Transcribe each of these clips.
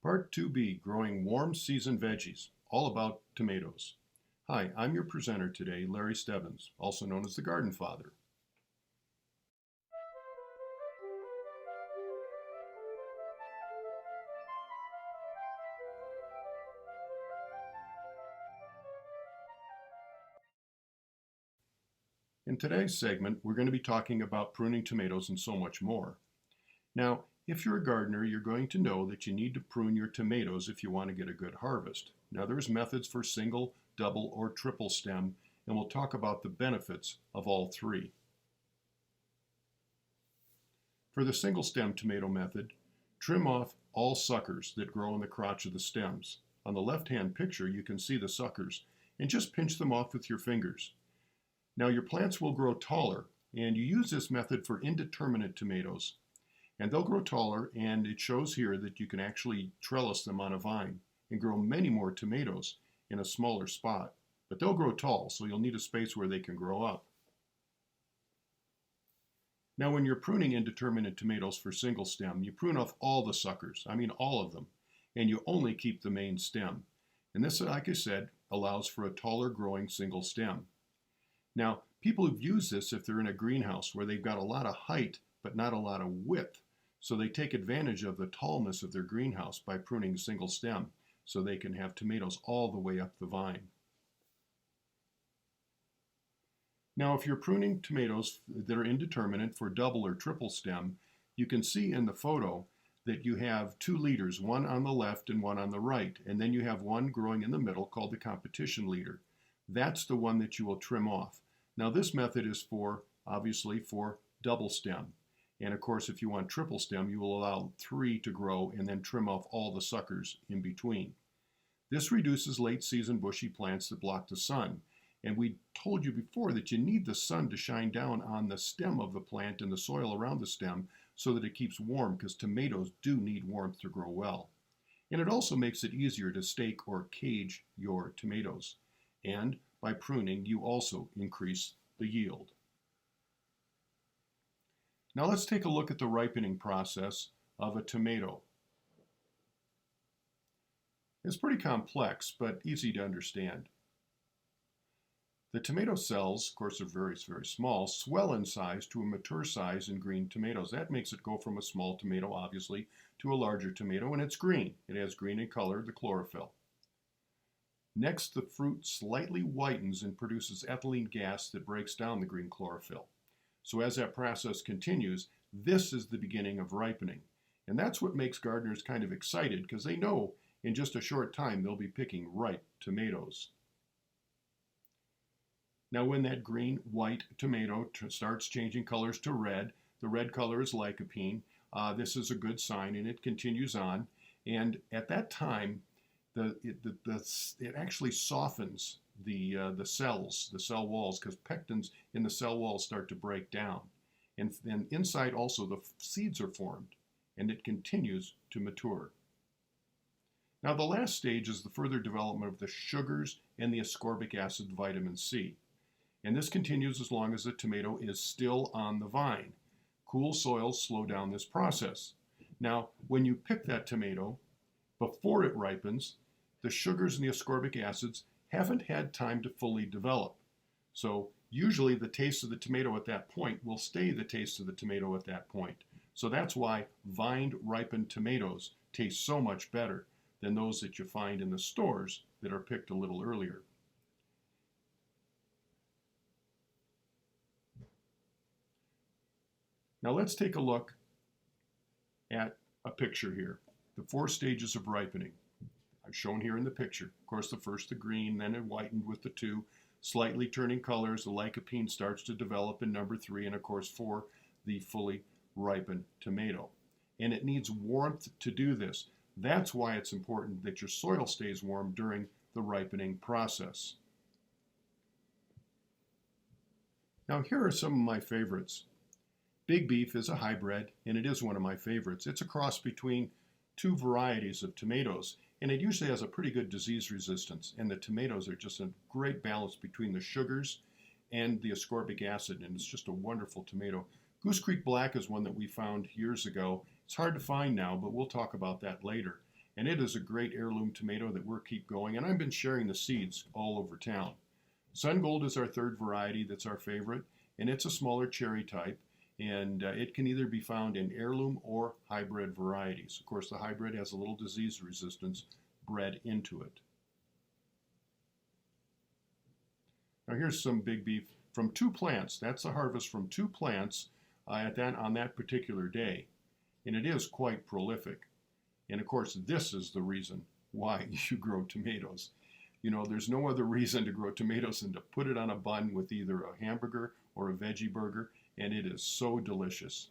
Part 2B, Growing Warm Season Veggies, all about tomatoes. Hi, I'm your presenter today, Larry Stebbins, also known as the Garden Father. In today's segment, we're going to be talking about pruning tomatoes and so much more. Now, if you're a gardener, you're going to know that you need to prune your tomatoes if you want to get a good harvest. Now, there's methods for single, double, or triple stem, and we'll talk about the benefits of all three. For the single stem tomato method, trim off all suckers that grow in the crotch of the stems. On the left-hand picture, you can see the suckers, and just pinch them off with your fingers. Now, your plants will grow taller, and you use this method for indeterminate tomatoes. And they'll grow taller, and it shows here that you can actually trellis them on a vine and grow many more tomatoes in a smaller spot. But they'll grow tall, so you'll need a space where they can grow up. Now, when you're pruning indeterminate tomatoes for single stem, you prune off all the suckers, I mean all of them, and you only keep the main stem. And this, like I said, allows for a taller growing single stem. Now, people have used this if they're in a greenhouse where they've got a lot of height but not a lot of width. So they take advantage of the tallness of their greenhouse by pruning single stem so they can have tomatoes all the way up the vine. Now, if you're pruning tomatoes that are indeterminate for double or triple stem, you can see in the photo that you have two leaders, one on the left and one on the right, and then you have one growing in the middle called the competition leader. That's the one that you will trim off. Now, this method is obviously for double stem. And of course, if you want triple stem, you will allow 3 to grow and then trim off all the suckers in between. This reduces late season bushy plants that block the sun. And we told you before that you need the sun to shine down on the stem of the plant and the soil around the stem so that it keeps warm, because tomatoes do need warmth to grow well. And it also makes it easier to stake or cage your tomatoes. And by pruning, you also increase the yield. Now let's take a look at the ripening process of a tomato. It's pretty complex, but easy to understand. The tomato cells, of course, are very, very small, swell in size to a mature size in green tomatoes. That makes it go from a small tomato, obviously, to a larger tomato, and it's green. It has green in color, the chlorophyll. Next, the fruit slightly whitens and produces ethylene gas that breaks down the green chlorophyll. So as that process continues, this is the beginning of ripening. And that's what makes gardeners kind of excited, because they know in just a short time they'll be picking ripe tomatoes. Now, when that green-white tomato starts changing colors to red, the red color is lycopene. This is a good sign, and it continues on. And at that time, it actually softens the cells, the cell walls, because pectins in the cell walls start to break down. And then inside also the seeds are formed, and it continues to mature. Now, the last stage is the further development of the sugars and the ascorbic acid vitamin C. And this continues as long as the tomato is still on the vine. Cool soils slow down this process. Now, when you pick that tomato, before it ripens, the sugars and the ascorbic acids haven't had time to fully develop. So usually the taste of the tomato at that point will stay the taste of the tomato at that point. So that's why vined ripened tomatoes taste so much better than those that you find in the stores that are picked a little earlier. Now let's take a look at a picture here. The 4 stages of ripening are shown here in the picture. Of course, the first the green, then it whitened with the 2, slightly turning colors. The lycopene starts to develop in number 3, and of course 4, the fully ripened tomato. And it needs warmth to do this. That's why it's important that your soil stays warm during the ripening process. Now here are some of my favorites. Big Beef is a hybrid, and it is one of my favorites. It's a cross between 2 varieties of tomatoes, and it usually has a pretty good disease resistance, and the tomatoes are just a great balance between the sugars and the ascorbic acid, and it's just a wonderful tomato. Goose Creek Black is one that we found years ago. It's hard to find now, but we'll talk about that later. And it is a great heirloom tomato that we'll keep going. And I've been sharing the seeds all over town. Sun Gold is our third variety that's our favorite, and it's a smaller cherry type, and it can either be found in heirloom or hybrid varieties. Of course, the hybrid has a little disease resistance bred into it. Now here's some big beef from 2 plants. That's the harvest from 2 plants on that particular day, and it is quite prolific. And of course, this is the reason why you grow tomatoes. You know, there's no other reason to grow tomatoes than to put it on a bun with either a hamburger or a veggie burger, and it is so delicious.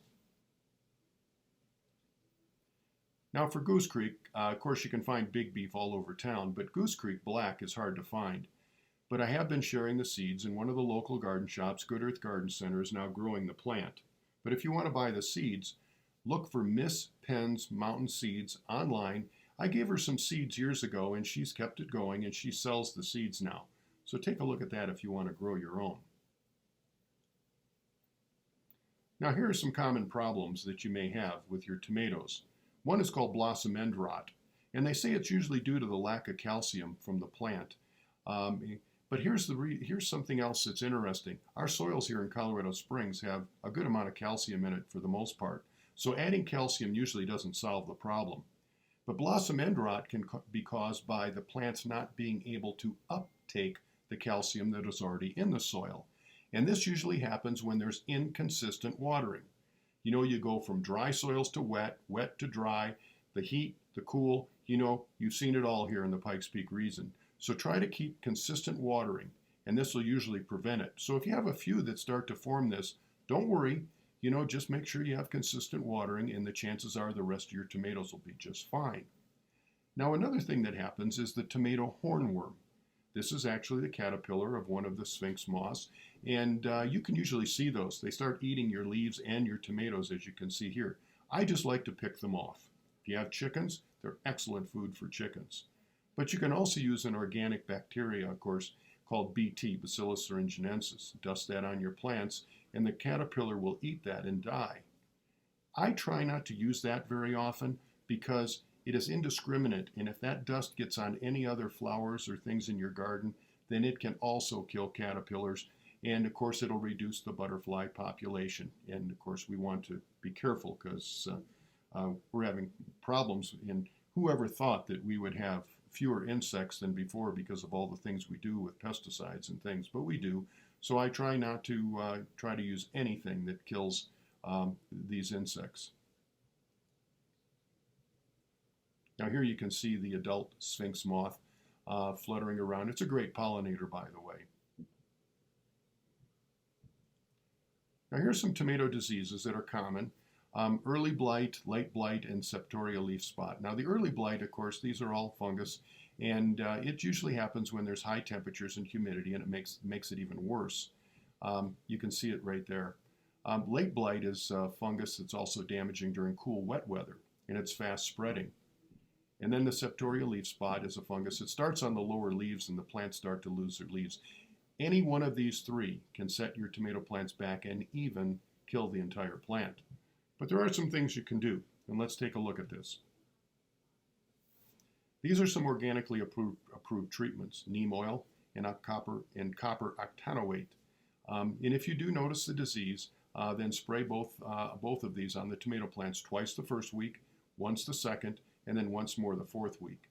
Now for Goose Creek, of course you can find big beef all over town, but Goose Creek Black is hard to find. But I have been sharing the seeds, and one of the local garden shops, Good Earth Garden Center, is now growing the plant. But if you want to buy the seeds, look for Miss Penn's Mountain Seeds online. I gave her some seeds years ago, and she's kept it going, and she sells the seeds now. So take a look at that if you want to grow your own. Now here are some common problems that you may have with your tomatoes. One is called blossom end rot, and they say it's usually due to the lack of calcium from the plant. But here's something else that's interesting. Our soils here in Colorado Springs have a good amount of calcium in it for the most part, so adding calcium usually doesn't solve the problem. But blossom end rot can be caused by the plants not being able to uptake the calcium that is already in the soil. And this usually happens when there's inconsistent watering. You know, you go from dry soils to wet, wet to dry, the heat, the cool, you know, you've seen it all here in the Pikes Peak region. So try to keep consistent watering, and this will usually prevent it. So if you have a few that start to form this, don't worry. You know, just make sure you have consistent watering, and the chances are the rest of your tomatoes will be just fine. Now, another thing that happens is the tomato hornworm. This is actually the caterpillar of one of the sphinx moths, and you can usually see those. They start eating your leaves and your tomatoes, as you can see here. I just like to pick them off. If you have chickens, they're excellent food for chickens. But you can also use an organic bacteria, of course, called BT, Bacillus thuringiensis. Dust that on your plants, and the caterpillar will eat that and die. I try not to use that very often because it is indiscriminate, and if that dust gets on any other flowers or things in your garden, then it can also kill caterpillars, and of course it'll reduce the butterfly population. And of course we want to be careful because we're having problems, and whoever thought that we would have fewer insects than before because of all the things we do with pesticides and things, but we do. So I try not to use anything that kills these insects. Now here you can see the adult sphinx moth fluttering around. It's a great pollinator, by the way. Now here's some tomato diseases that are common. Early blight, late blight, and septoria leaf spot. Now the early blight, of course, these are all fungus, and it usually happens when there's high temperatures and humidity, and it makes it even worse. You can see it right there. Late blight is fungus that's also damaging during cool, wet weather, and it's fast spreading. And then the septoria leaf spot is a fungus. It starts on the lower leaves, and the plants start to lose their leaves. Any one of these three can set your tomato plants back and even kill the entire plant. But there are some things you can do, and let's take a look at this. These are some organically approved treatments: neem oil and copper octanoate. And if you do notice the disease, then spray both of these on the tomato plants twice the first week, once the second, and then once more the fourth week.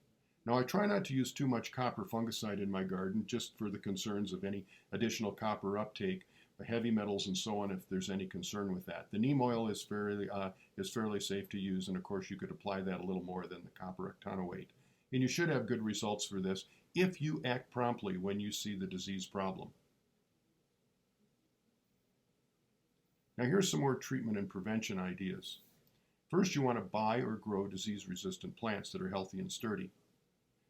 Now I try not to use too much copper fungicide in my garden, just for the concerns of any additional copper uptake, the heavy metals and so on, if there's any concern with that. The neem oil is fairly safe to use, and of course you could apply that a little more than the copper octanoate. And you should have good results for this if you act promptly when you see the disease problem. Now here's some more treatment and prevention ideas. First, you want to buy or grow disease-resistant plants that are healthy and sturdy.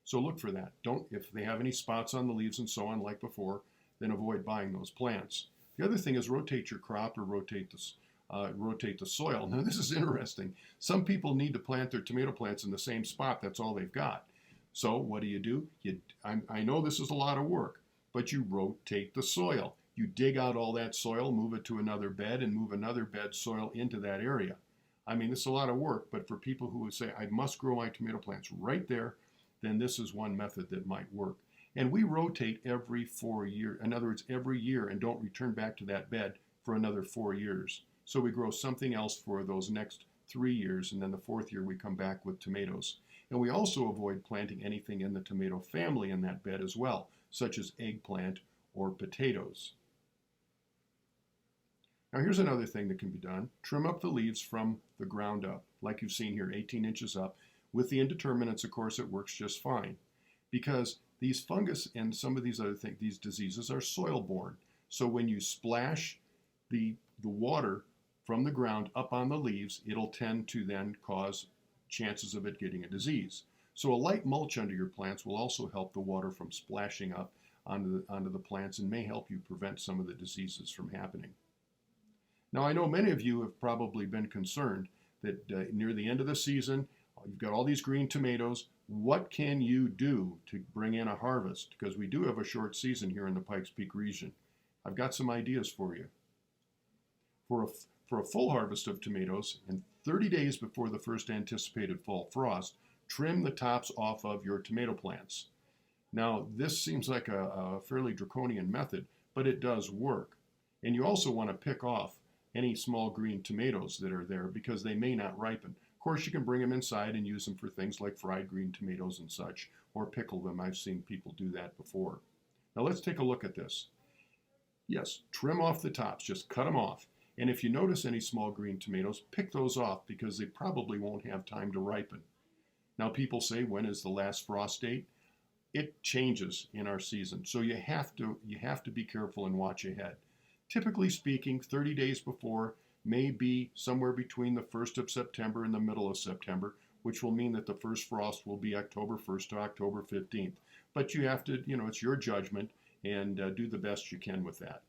So look for that. If they have any spots on the leaves and so on like before, then avoid buying those plants. The other thing is rotate your crop or rotate the soil. Now this is interesting. Some people need to plant their tomato plants in the same spot. That's all they've got. So what do? I know this is a lot of work, but you rotate the soil. You dig out all that soil, move it to another bed, and move another bed soil into that area. I mean, this is a lot of work, but for people who would say, I must grow my tomato plants right there, then this is one method that might work. And we rotate every 4 years. In other words, every year, and don't return back to that bed for another 4 years. So we grow something else for those next 3 years, and then the 4th year we come back with tomatoes. And we also avoid planting anything in the tomato family in that bed as well, such as eggplant or potatoes. Now here's another thing that can be done. Trim up the leaves from the ground up, like you've seen here, 18 inches up. With the indeterminates, of course, it works just fine, because these fungus and some of these other things, these diseases are soil-borne. So when you splash the water from the ground up on the leaves, it'll tend to then cause chances of it getting a disease. So a light mulch under your plants will also help the water from splashing up onto the plants and may help you prevent some of the diseases from happening. Now I know many of you have probably been concerned that near the end of the season, you've got all these green tomatoes. What can you do to bring in a harvest? Because we do have a short season here in the Pikes Peak region. I've got some ideas for you. For a full harvest of tomatoes, and 30 days before the first anticipated fall frost, trim the tops off of your tomato plants. Now, this seems like a fairly draconian method, but it does work. And you also want to pick off any small green tomatoes that are there because they may not ripen. Of course, you can bring them inside and use them for things like fried green tomatoes and such, or pickle them. I've seen people do that before. Now let's take a look at this. Yes, trim off the tops, just cut them off. And if you notice any small green tomatoes, pick those off because they probably won't have time to ripen. Now people say, when is the last frost date? It changes in our season, so you have to be careful and watch ahead. Typically speaking, 30 days before may be somewhere between the 1st of September and the middle of September, which will mean that the first frost will be October 1st to October 15th. But you have to, it's your judgment, and do the best you can with that.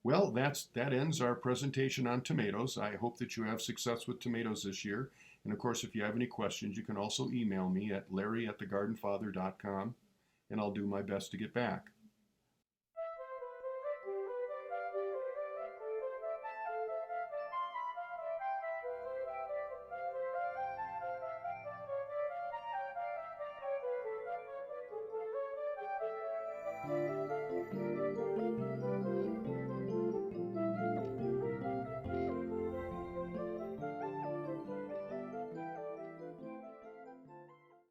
Well, that ends our presentation on tomatoes. I hope that you have success with tomatoes this year. And of course, if you have any questions, you can also email me at larry@thegardenfather.com, and I'll do my best to get back.